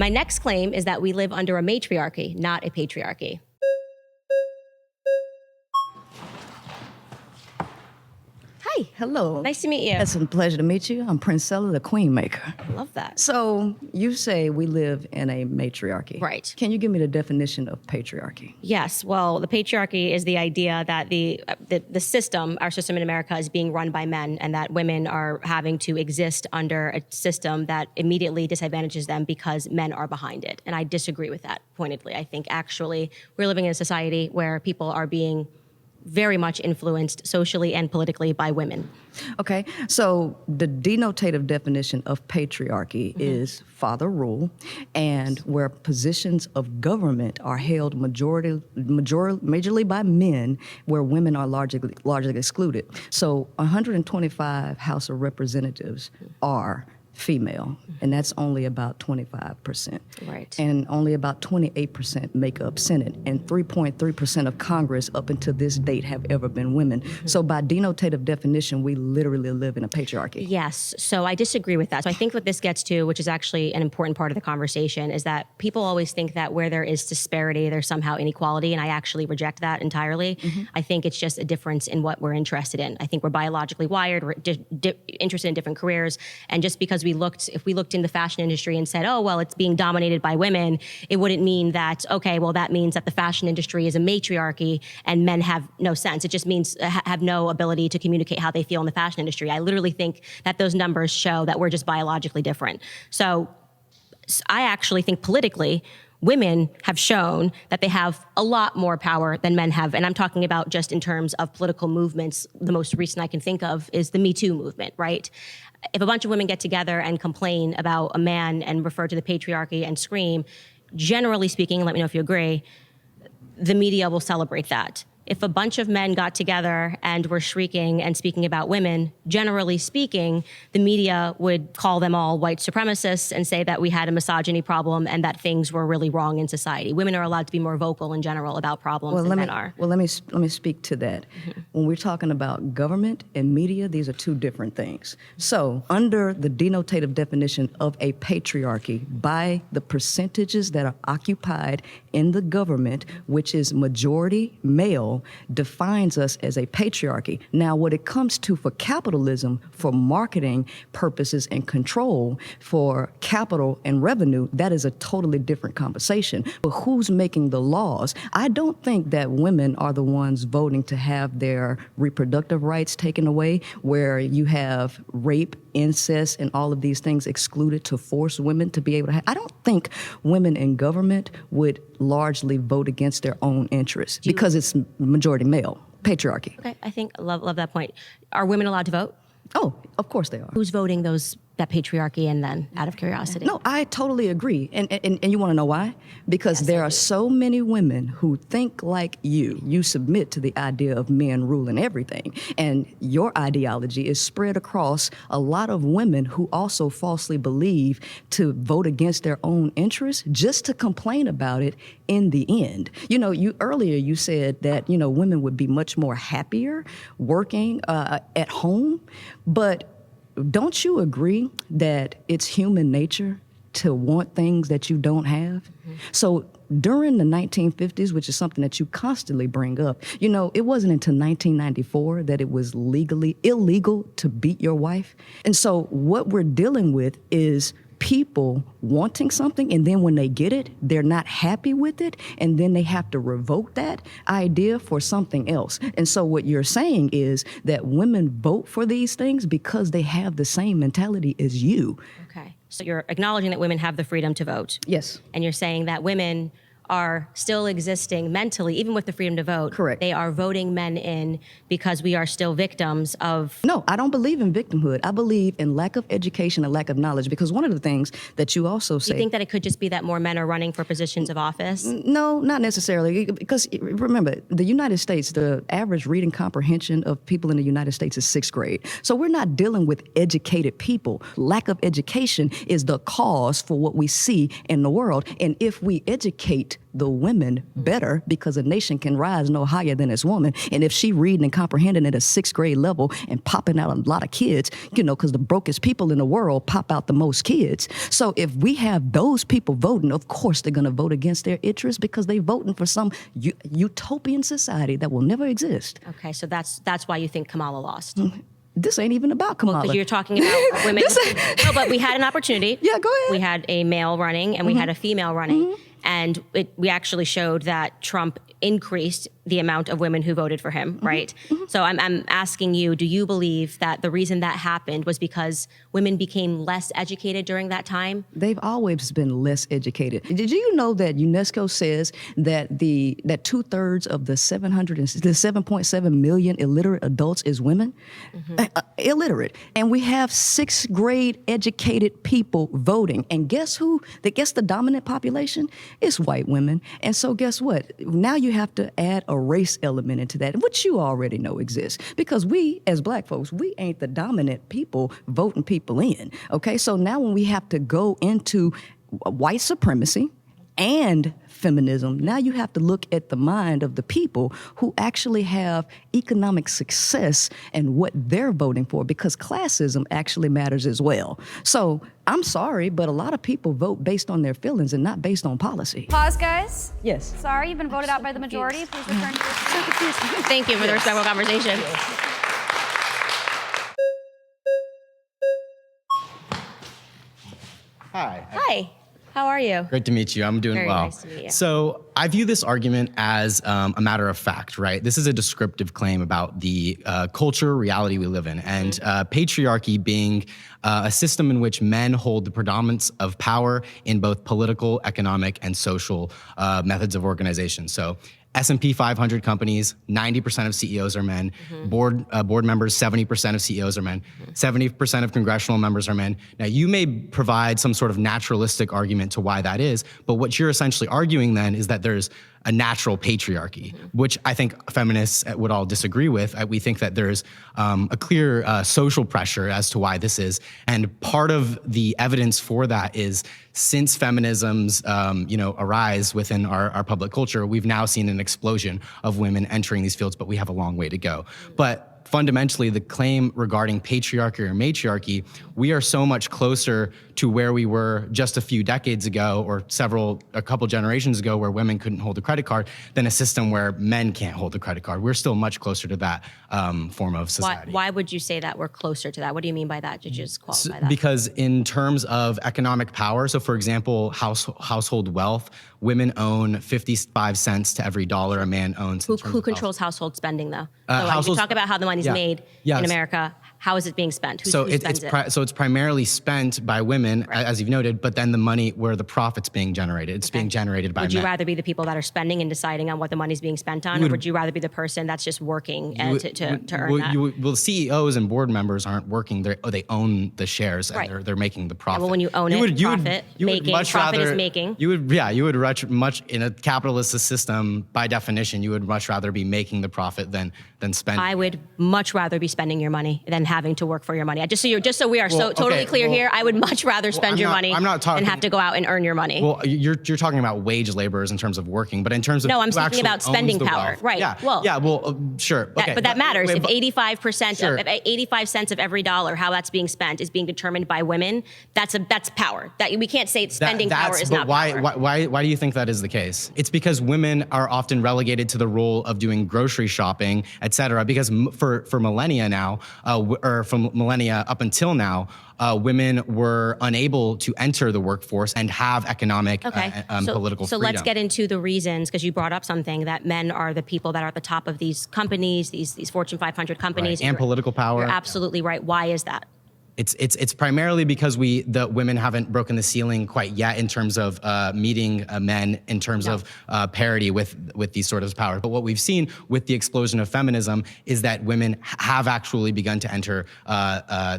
My next claim is that we live under a matriarchy, not a patriarchy. Hi. Hello. Nice to meet you. It's a pleasure to meet you. I'm Princella, the Queen Maker. I love that. So you say we live in a matriarchy. Right. Can you give me the definition of patriarchy? Yes. Well, the patriarchy is the idea that the system, our system in America, is being run by men, and that women are having to exist under a system that immediately disadvantages them because men are behind it. And I disagree with that pointedly. I think actually we're living in a society where people are being very much influenced socially and politically by women. Okay, so the denotative definition of patriarchy is father rule, and where positions of government are held majorly by men, where women are largely excluded. So 125 House of Representatives are female, and that's only about 25%. Right. And only about 28% make up Senate, and 3.3% of Congress up until this date have ever been women. So by denotative definition, we literally live in a patriarchy. Yes, so I disagree with that. So I think what this gets to, which is actually an important part of the conversation, is that people always think that where there is disparity, there's somehow inequality, and I actually reject that entirely. I think it's just a difference in what we're interested in. I think we're biologically wired, we're interested in different careers, and just because if we looked in the fashion industry and said, oh, well, it's being dominated by women, it wouldn't mean that, okay, well, that means that the fashion industry is a matriarchy and men have no sense. It just means have no ability to communicate how they feel in the fashion industry. I literally think that those numbers show that we're just biologically different. So I actually think politically, women have shown that they have a lot more power than men have. And I'm talking about just in terms of political movements. The most recent I can think of is the Me Too movement, right? If a bunch of women get together and complain about a man and refer to the patriarchy and scream, generally speaking, let me know if you agree, the media will celebrate that. If a bunch of men got together and were shrieking and speaking about women, generally speaking, the media would call them all white supremacists and say that we had a misogyny problem and that things were really wrong in society. Women are allowed to be more vocal in general about problems than men are. Well, let me speak to that. When we're talking about government and media, these are two different things. So under the denotative definition of a patriarchy, by the percentages that are occupied in the government, which is majority male, defines us as a patriarchy. Now, what it comes to for capitalism, for marketing purposes and control, for capital and revenue, that is a totally different conversation. But who's making the laws? I don't think that women are the ones voting to have their reproductive rights taken away, where you have rape, incest, and all of these things excluded to force women to be able to have. I don't think women in government would largely vote against their own interests because it's majority male, patriarchy. Okay, I think, love that point. Are women allowed to vote? Oh, of course they are. Who's voting that patriarchy and then, out of curiosity? No, I totally agree. And you want to know why? Because there are so many women who think like you. You submit to the idea of men ruling everything. And your ideology is spread across a lot of women who also falsely believe to vote against their own interests just to complain about it in the end. You know, earlier you said that, women would be much more happier working at home, but don't you agree that it's human nature to want things that you don't have? So during the 1950s, which is something that you constantly bring up, it wasn't until 1994 that it was legally illegal to beat your wife. And so what we're dealing with is people wanting something, and then when they get it, they're not happy with it, and then they have to revoke that idea for something else. And so what you're saying is that women vote for these things because they have the same mentality as you. Okay. So you're acknowledging that women have the freedom to vote. Yes. And you're saying that women are still existing mentally, even with the freedom to vote. Correct. They are voting men in because we are still victims of... No, I don't believe in victimhood. I believe in lack of education and lack of knowledge, because one of the things that you also say... Do you think that it could just be that more men are running for positions of office? No, not necessarily, because remember, the United States, the average reading comprehension of people in the United States is 6th grade. So we're not dealing with educated people. Lack of education is the cause for what we see in the world. And if we educate the women better, because a nation can rise no higher than its woman. And if she reading and comprehending at a 6th grade level and popping out a lot of kids, because the brokest people in the world pop out the most kids. So if we have those people voting, of course they're going to vote against their interests, because they're voting for some utopian society that will never exist. Okay, so that's why you think Kamala lost. This ain't even about Kamala. Because you're talking about women. No, but we had an opportunity. Yeah, go ahead. We had a male running and we had a female running. And we actually showed that Trump increased the amount of women who voted for him, right? So I'm asking you, do you believe that the reason that happened was because women became less educated during that time? They've always been less educated. Did you know that UNESCO says that that 2/3 of the 7.7 million illiterate adults is women? Illiterate. And we have 6th grade educated people voting. And guess who? Guess the dominant population? It's white women. And so guess what? Now you have to add a race element into that, which you already know exists. Because we, as black folks, we ain't the dominant people voting people in. Okay, so now when we have to go into white supremacy and feminism, now you have to look at the mind of the people who actually have economic success and what they're voting for, because classism actually matters as well. So I'm sorry, but a lot of people vote based on their feelings and not based on policy. Pause, guys. Yes. Sorry, you've been voted out by the majority. Please return to your seat. Thank you for the respectful conversation. Hi. Hi, how are you? Great to meet you. I'm doing Very well. nice to meet you. So I view this argument as a matter of fact, right? This is a descriptive claim about the culture, reality we live in, and patriarchy being a system in which men hold the predominance of power in both political, economic, and social methods of organization. So S&P 500 companies, 90% of CEOs are men. Board members, 70% of CEOs are men. 70% of congressional members are men. Now, you may provide some sort of naturalistic argument to why that is, but what you're essentially arguing then is that there's a natural patriarchy, which I think feminists would all disagree with. We think that there's a clear social pressure as to why this is. And part of the evidence for that is since feminism's arise within our public culture, we've now seen an explosion of women entering these fields, but we have a long way to go. But fundamentally, the claim regarding patriarchy or matriarchy, we are so much closer to where we were just a few decades ago or a couple generations ago, where women couldn't hold a credit card, than a system where men can't hold a credit card. We're still much closer to that form of society. Why would you say that we're closer to that? What do you mean by that? Did you just qualify that? Because in terms of economic power, so for example, household wealth, women own 55 cents to every dollar a man owns. Who controls household spending, though? Households- you talk about how the money's made Yes. in America. How is it being spent? Who spends it? So it's primarily spent by women, as you've noted, but then the money where the profit's being generated, it's being generated by men. Would you rather be the people that are spending and deciding on what the money's being spent on, or would you rather be the person that's just working to earn that? Well, CEOs and board members aren't working. They own the shares, and they're making the profit. Yeah, well, when you own profit is making. You would much in a capitalist system, by definition, you would much rather be making the profit than spending. I would much rather be spending your money than having to work for your money. Just so we are totally clear here, I would much rather spend your money than have to go out and earn your money. Well, you're talking about wage laborers in terms of working, but in terms of no, I'm speaking about spending power, wealth. right? Yeah, sure. Okay, but that matters. If 85% sure. of 85 cents of every dollar, how that's being spent, is being determined by women, that's power. That we can't say spending power is not power. Why do you think that is the case? It's because women are often relegated to the role of doing grocery shopping, et cetera, because for millennia now, or from millennia up until now, women were unable to enter the workforce and have economic political freedom. So let's get into the reasons, because you brought up something, that men are the people that are at the top of these companies, these Fortune 500 companies. Right. And political power. You're absolutely right. Why is that? It's primarily because the women haven't broken the ceiling quite yet in terms of meeting men in terms of parity with these sort of power. But what we've seen with the explosion of feminism is that women have actually begun to enter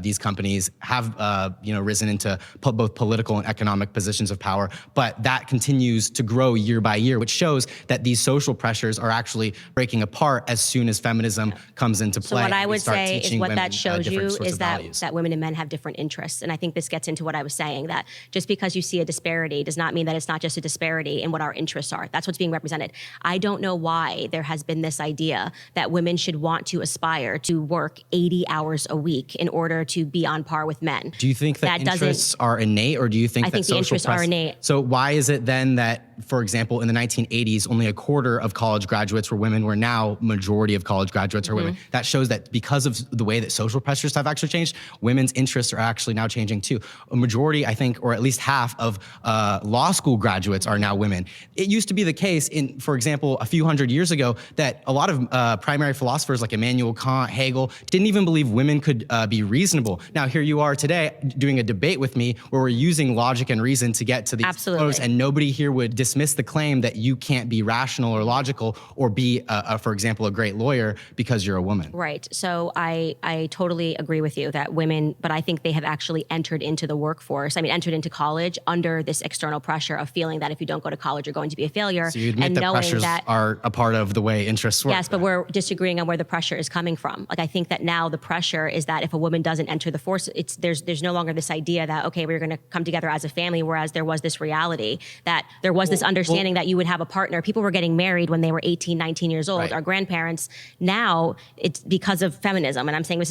these companies, have risen into both political and economic positions of power. But that continues to grow year by year, which shows that these social pressures are actually breaking apart as soon as feminism comes into play. So what I would say is what that shows you is that women in men have different interests. And I think this gets into what I was saying, that just because you see a disparity does not mean that it's not just a disparity in what our interests are. That's what's being represented. I don't know why there has been this idea that women should want to aspire to work 80 hours a week in order to be on par with men. Do you think that interests are innate, or do you think I that think the interests are innate. So why is it then that, for example, in the 1980s, only a quarter of college graduates were women, where now majority of college graduates are women? That shows that because of the way that social pressures have actually changed, women's interests are actually now changing too. A majority, I think, or at least half of law school graduates are now women. It used to be the case in, for example, a few hundred years ago, that a lot of primary philosophers like Immanuel Kant, Hegel, didn't even believe women could be reasonable. Now here you are today doing a debate with me where we're using logic and reason to get to these photos, and nobody here would dismiss the claim that you can't be rational or logical or be, for example, a great lawyer because you're a woman. Right. So I totally agree with you that women, but I think they have actually entered into the workforce. I mean, entered into college under this external pressure of feeling that if you don't go to college, you're going to be a failure. So you admit and that knowing pressures that, are a part of the way interests work. Yes, but we're disagreeing on where the pressure is coming from. Like, I think that now the pressure is that if a woman doesn't enter the force, there's no longer this idea that, okay, we're going to come together as a family, whereas there was this reality that there was this understanding that you would have a partner. People were getting married when they were 18, 19 years old. Right. Our grandparents, now it's because of feminism. And I'm saying this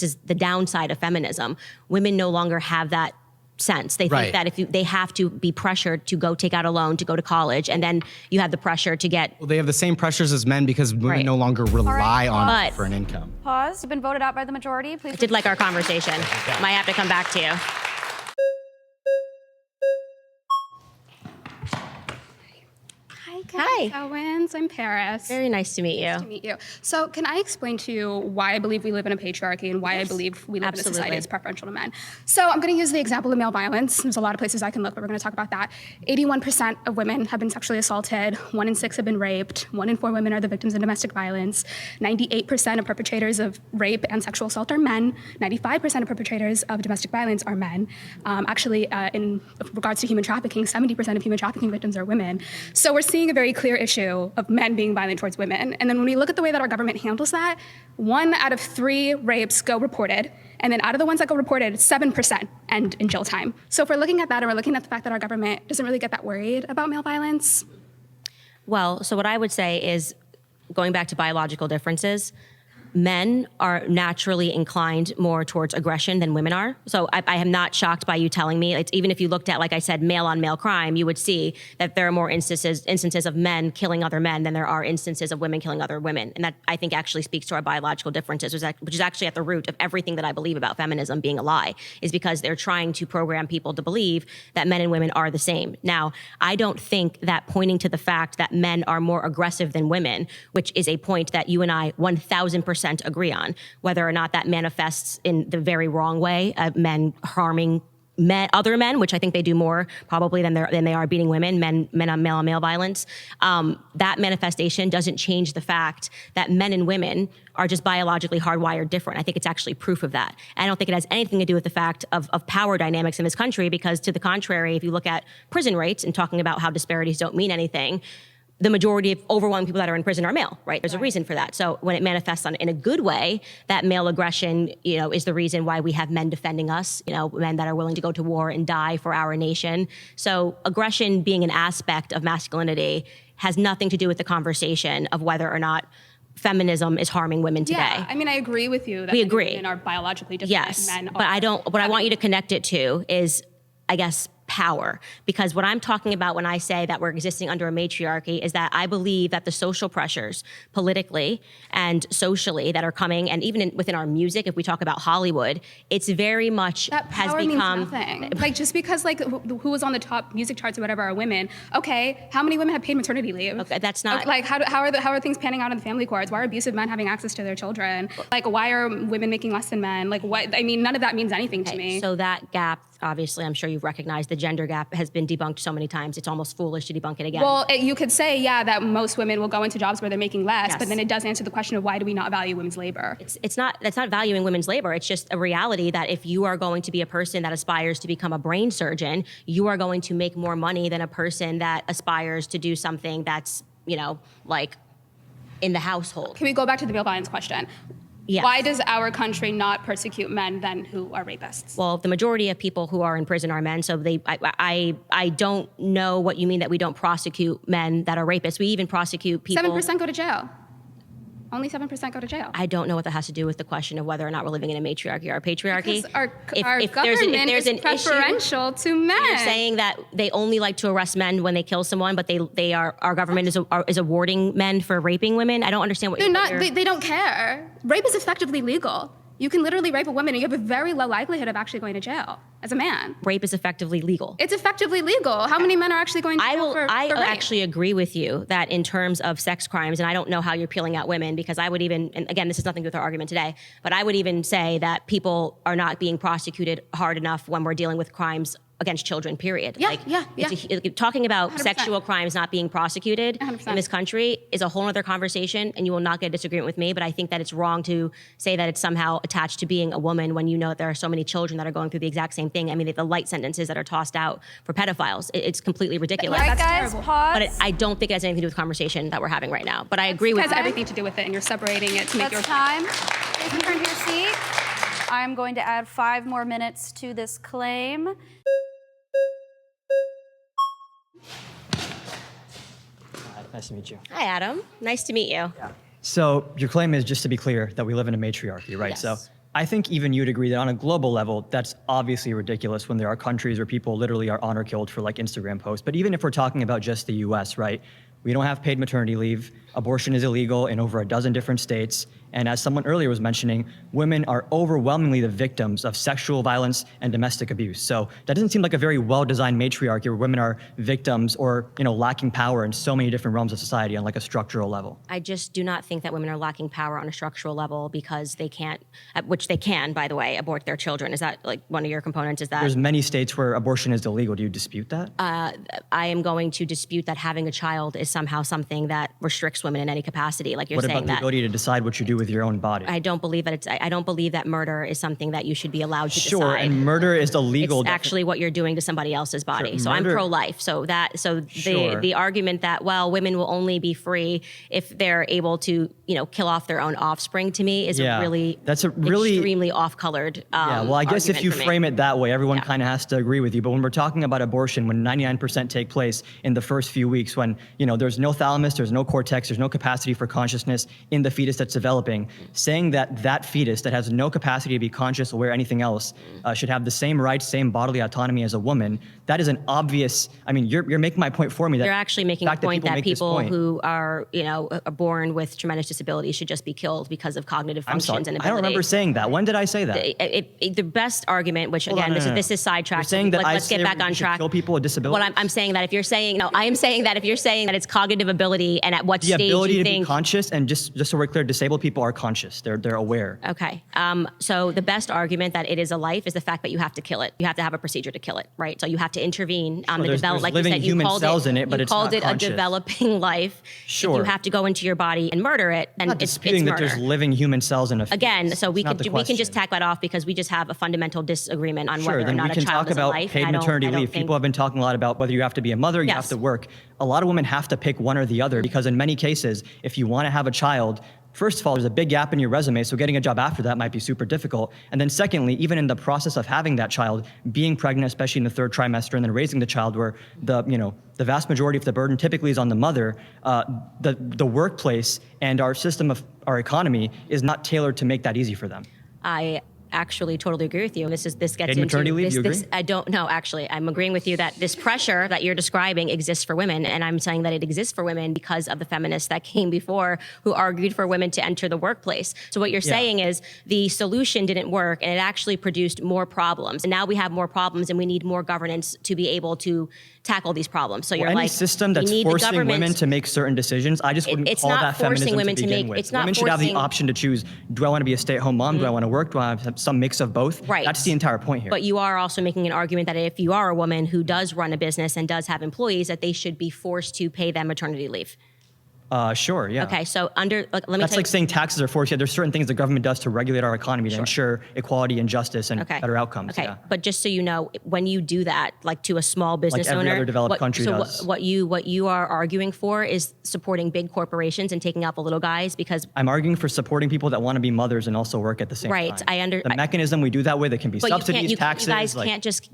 is the downside of feminism. Women no longer have that sense. They think that they have to be pressured to go take out a loan to go to college, and then you have the pressure to get. Well, they have the same pressures as men because women no longer rely on it for an income. Pause. You've been voted out by the majority. Please. I did like our conversation. Might have to come back to you. Hi, Owens. I'm Paris. Very nice to meet you. Nice to meet you. So can I explain to you why I believe we live in a patriarchy and why I believe we live in a society that's preferential to men? So I'm going to use the example of male violence. There's a lot of places I can look, but we're going to talk about that. 81% of women have been sexually assaulted. 1 in 6 have been raped. 1 in 4 women are the victims of domestic violence. 98% of perpetrators of rape and sexual assault are men. 95% of perpetrators of domestic violence are men. In regards to human trafficking, 70% of human trafficking victims are women. So we're seeing a very clear issue of men being violent towards women. And then when we look at the way that our government handles that, 1 out of 3 rapes go reported. And then out of the ones that go reported, 7% end in jail time. So if we're looking at that, and we're looking at the fact that our government doesn't really get that worried about male violence. Well, so what I would say is, going back to biological differences, men are naturally inclined more towards aggression than women are. So I am not shocked by you telling me. It's, even if you looked at, like I said, male on male crime, you would see that there are more instances of men killing other men than there are instances of women killing other women. And that, I think, actually speaks to our biological differences, which is actually at the root of everything that I believe about feminism being a lie, is because they're trying to program people to believe that men and women are the same. Now, I don't think that pointing to the fact that men are more aggressive than women, which is a point that you and I 1,000% agree on, whether or not that manifests in the very wrong way, men harming other men, which I think they do more probably than they are beating women, men on male violence. That manifestation doesn't change the fact that men and women are just biologically hardwired different. I think it's actually proof of that. I don't think it has anything to do with the fact of power dynamics in this country, because to the contrary, if you look at prison rates and talking about how disparities don't mean anything, the majority of overwhelming people that are in prison are male, right? There's a reason for that. So when it manifests in a good way, that male aggression, is the reason why we have men defending us, men that are willing to go to war and die for our nation. So aggression being an aspect of masculinity has nothing to do with the conversation of whether or not feminism is harming women today. Yeah, I mean, I agree with you that we agree. Women are biologically different. Yes, Men but I don't. What I want you to connect it to is, I guess, power. Because what I'm talking about when I say that we're existing under a matriarchy is that I believe that the social pressures politically and socially that are coming, and even within our music, if we talk about Hollywood, it's very much that has power become means nothing. Like, just because who was on the top music charts or whatever are women, okay, how many women have paid maternity leave? Okay, that's not okay, like how are things panning out in the family courts? Why are abusive men having access to their children? Like, why are women making less than men? Like, what? I mean, none of that means anything to me. So that gap, obviously, I'm sure you've recognized the gender gap has been debunked so many times. It's almost foolish to debunk it again. Well, you could say, that most women will go into jobs where they're making less, Yes. but then it does answer the question of why do we not value women's labor? That's not valuing women's labor. It's just a reality that if you are going to be a person that aspires to become a brain surgeon, you are going to make more money than a person that aspires to do something that's, like in the household. Can we go back to the male violence question? Yes. Why does our country not persecute men then who are rapists? Well, the majority of people who are in prison are men, so I don't know what you mean that we don't prosecute men that are rapists. We even prosecute people. 7% go to jail. Only 7% go to jail. I don't know what that has to do with the question of whether or not we're living in a matriarchy or a patriarchy. Because our government is preferential to men. You're saying that they only like to arrest men when they kill someone, but our government is awarding men for raping women. I don't understand what They don't care. Rape is effectively legal. You can literally rape a woman and you have a very low likelihood of actually going to jail as a man. Rape is effectively legal. It's effectively legal. How many men are actually going to jail for rape? I actually agree with you that in terms of sex crimes, and I don't know how you're peeling out women, because I would even, and again, this has nothing to do with our argument today, but I would even say that people are not being prosecuted hard enough when we're dealing with crimes against children, period. Yeah. Talking about 100%. sexual crimes not being prosecuted 100%. in this country is a whole other conversation, and you will not get a disagreement with me, but I think that it's wrong to say that it's somehow attached to being a woman when you know that there are so many children that are going through the exact same thing. I mean, the light sentences that are tossed out for pedophiles, it's completely ridiculous. Yeah, All right, that's guys, terrible. pause. But I don't think it has anything to do with the conversation that we're having right now. But I agree with It has you. everything to do with it, and you're separating it to make your That's time. Please return to your seat. I'm going to add 5 more minutes to this claim. Nice to meet you. Hi, Adam. Nice to meet you. So your claim is, just to be clear, that we live in a matriarchy, right? Yes. So I think even you'd agree that on a global level, that's obviously ridiculous when there are countries where people literally are honor killed for like Instagram posts. But even if we're talking about just the US, right? We don't have paid maternity leave. Abortion is illegal in over a dozen different states. And as someone earlier was mentioning, women are overwhelmingly the victims of sexual violence and domestic abuse. So that doesn't seem like a very well-designed matriarchy where women are victims or, lacking power in so many different realms of society on like a structural level. I just do not think that women are lacking power on a structural level because they can't, which they can, by the way, abort their children. Is that like one of your components? Is that There's many states where abortion is illegal. Do you dispute that? I am going to dispute that having a child is somehow something that restricts women in any capacity. Like you're What saying about the that. ability to decide what you do with your own body? I don't believe that I don't believe that murder is something that you should be allowed to Sure, decide. and murder is illegal. It's actually what you're doing to somebody else's body. Sure, so I'm murder- pro-life. So Sure. the argument that women will only be free if they're able to kill off their own offspring, to me is That's a really extremely off-colored. Yeah, well, I guess if you frame it that way, everyone Yeah. kind of has to agree with you. But when we're talking about abortion, when 99% take place in the first few weeks, when there's no thalamus, there's no cortex, there's no capacity for consciousness in the fetus that's developing, saying that fetus that has no capacity to be conscious, aware, anything else, should have the same rights, same bodily autonomy as a woman, that is an obvious. I mean, you're making my point for me. That They're actually making a fact point that make this people point- who are born with tremendous disabilities should just be killed because of cognitive I'm sorry, functions and I don't ability. remember saying that. When did I say that? The best argument, which Hold on, again, no. this is sidetracked. You're saying that let's get back on should track. kill people with disabilities? Well, I'm saying that if you're saying I am saying that if you're saying that it's cognitive ability and at what the stage ability you to think. be conscious, and just so we're clear, disabled people are conscious. They're aware. Okay. So the best argument that it is a life is the fact that you have to kill it. You have to have a procedure to kill it, right? So you have to intervene on the there's development. Like you living said, you human called cells it, in it, but you it's called not it conscious. a developing life. Sure. If you have to go into your body and murder it, then I'm not it's disputing that murder. there's living human cells in a fetus. Again, so we It's not can the just question. tack that off because we just have a fundamental disagreement on Sure, whether or then not we a can child talk is a about life. paid and I don't maternity leave. think- People have been talking a lot about whether you have to be a mother, you Yes. have to work. A lot of women have to pick one or the other because in many cases, if you want to have a child, first of all, there's a big gap in your resume, so getting a job after that might be super difficult. And then secondly, even in the process of having that child, being pregnant, especially in the third trimester, and then raising the child where the vast majority of the burden typically is on the mother, the workplace and our system of our economy is not tailored to make that easy for them. I actually totally agree with you. This gets Paid into maternity leave, you this. agree? I don't know. Actually, I'm agreeing with you that this pressure that you're describing exists for women, and I'm saying that it exists for women because of the feminists that came before who argued for women to enter the workplace. So what you're saying is the solution didn't work, and it actually produced more problems. And now we have more problems, and we need more governance to be able to tackle these problems. So you're Any like, system we that's need the forcing government- women to make certain decisions, I just wouldn't It's call not that forcing feminism women to to begin make- with. it's not Women should have the forcing- option to choose, do I want to be a stay-at-home mom? Do I want to work? Do I have some mix of both? Right. That's the entire point here. But you are also making an argument that if you are a woman who does run a business and does have employees, that they should be forced to pay them maternity leave. Sure, yeah. Okay, so let me That's tell you. like saying taxes are forced. Yeah, there's certain things the government does to regulate our economy to ensure equality and justice and better outcomes. Okay, yeah. but just so you know, when you do that, like to a small business every owner, other developed country does. what you are arguing for is supporting big corporations and taking out the little guys because. I'm arguing for supporting people that want to be mothers and also work at the same time. Right, the mechanism we do that with, it can be but subsidies, taxes. You guys can't just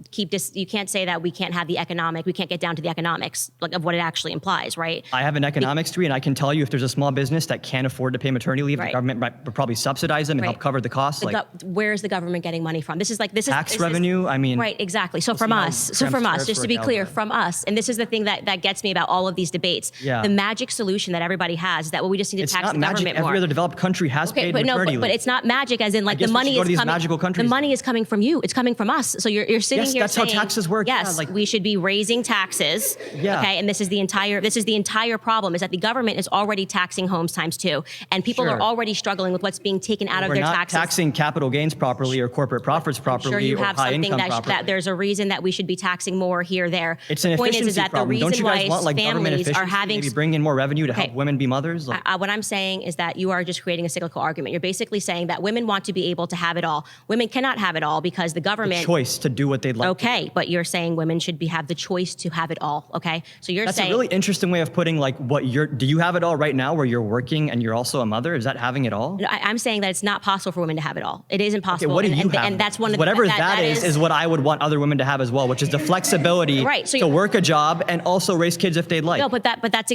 you can't say that we can't get down to the economics like of what it actually implies, right? I have an economics degree, and I can tell you if there's a small business that can't afford to pay maternity leave, the government might probably subsidize them and help cover the costs. Where is the government getting money from? This is tax revenue. I mean, right, exactly. So from us, just to be clear, from us, and this is the thing that gets me about all of these debates. Yeah. The magic solution that everybody has is that we just need to tax the government magic. more. Every other developed country has paid maternity leave. But it's not magic, as in like the money is coming. Magical countries. The money is coming from you. It's coming from us. So you're sitting here that's saying, how taxes work. Yes, we should be raising taxes. Yeah. Okay, and this is the entire problem is that the government is already taxing homes times two, and people are already struggling with what's being taken out of their taxes. We're not taxing capital gains properly or corporate profits properly. I'm sure you have something that there's a reason that we should be taxing more here, there. It's an efficiency problem. The reason Don't you guys want like government families efficiency, are having maybe bring in more revenue to help women be mothers? What I'm saying is that you are just creating a cyclical argument. You're basically saying that women want to be able to have it all. Women cannot have it all because the government. The choice to do what they'd like. Okay, but you're saying women should have the choice to have it all. Okay, so you're That's saying a really interesting way of putting like do you have it all right now where you're working and you're also a mother? Is that having it all? No, I'm saying that it's not possible for women to have it all. It isn't possible. Okay, what do you have? And that's one of whatever that is what I would want other women to have as well, which is the flexibility to work a job and also raise kids if they'd like. No, but that's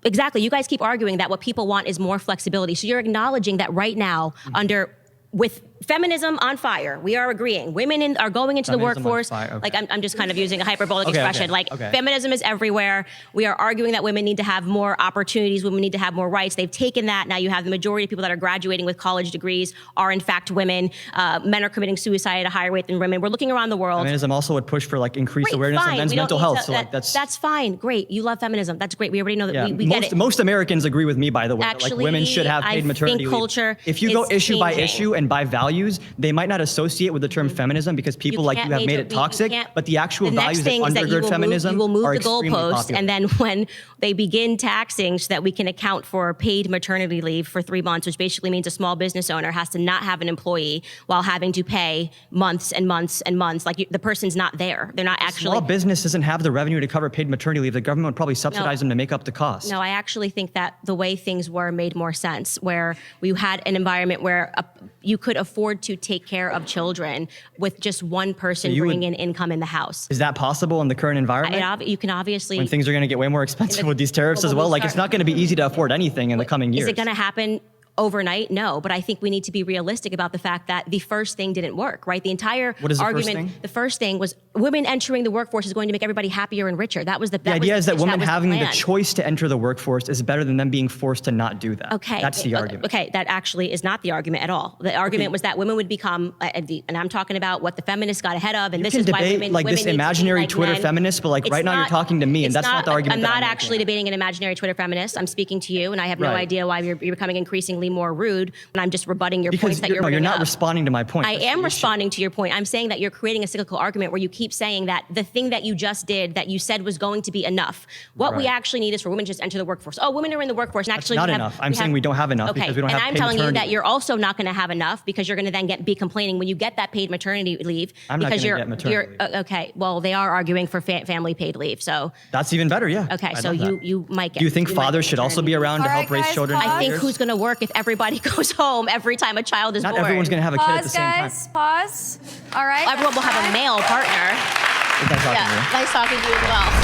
exactly. You guys keep arguing that what people want is more flexibility. So you're acknowledging that right now, with feminism on fire, we are agreeing. Women are going into the workforce. Like I'm just kind of using a hyperbolic expression. Feminism is everywhere. We are arguing that women need to have more opportunities. Women need to have more rights. They've taken that. Now you have the majority of people that are graduating with college degrees are in fact women. Men are committing suicide at a higher rate than women. We're looking around the world. Feminism also would push for increased awareness of men's mental health. That's fine. Great. You love feminism. That's great. We already know that. We get it. Most Americans agree with me, by the way. Actually, women should have paid maternity leave. Culture if you go issue by issue and by values, they might not associate with the term feminism because people like you have made it toxic, but the actual values that undergird feminism you will move are the goalpost, popular. and then when they begin taxing so that we can account for paid maternity leave for 3 months, which basically means a small business owner has to not have an employee while having to pay months and months and months. The person's not there. They're not actually. Small business doesn't have the revenue to cover paid maternity leave. The government would probably subsidize them to make up the cost. No, I actually think that the way things were made more sense, where we had an environment where you could afford to take care of children with just one person bringing in income in the house. Is that possible in the current environment? You can obviously. When things are going to get way more expensive with these tariffs as well, it's not going to be easy to afford anything in the coming years. Is it going to happen overnight? No, but I think we need to be realistic about the fact that the first thing didn't work, right? The entire argument, the first thing was women entering the workforce is going to make everybody happier and richer. That was the idea is that women having the choice to enter the workforce is better than them being forced to not do that. Okay. That's the argument. Okay, that actually is not the argument at all. The argument was that women would become, and I'm talking about what the feminists got ahead of, and this is why women this imaginary Twitter feminist, but right now you're talking to me, and that's not the argument. I'm not actually debating an imaginary Twitter feminist. I'm speaking to you, and I have no idea why you're becoming increasingly more rude. And I'm just rebutting your points that you're bringing up. You're not responding to my point. I am responding to your point. I'm saying that you're creating a cyclical argument where you keep saying that the thing that you just did that you said was going to be enough. What we actually need is for women to just enter the workforce. Oh, women are in the workforce, and actually that's not enough. I'm saying we don't have enough because we don't have paid maternity. And I'm telling you that you're also not going to have enough because you're going to then be complaining when you get that paid maternity leave. I'm not going to get maternity leave. Okay, well, they are arguing for family paid leave, so. That's even better, yeah. Okay, so you might get. Do you think fathers should also be around to help raise children? I think who's going to work if everybody goes home every time a child is born? Not everyone's going to have a kid at the same time. Pause. All right. Everyone will have a male partner. Nice talking to you. Nice talking to you as well.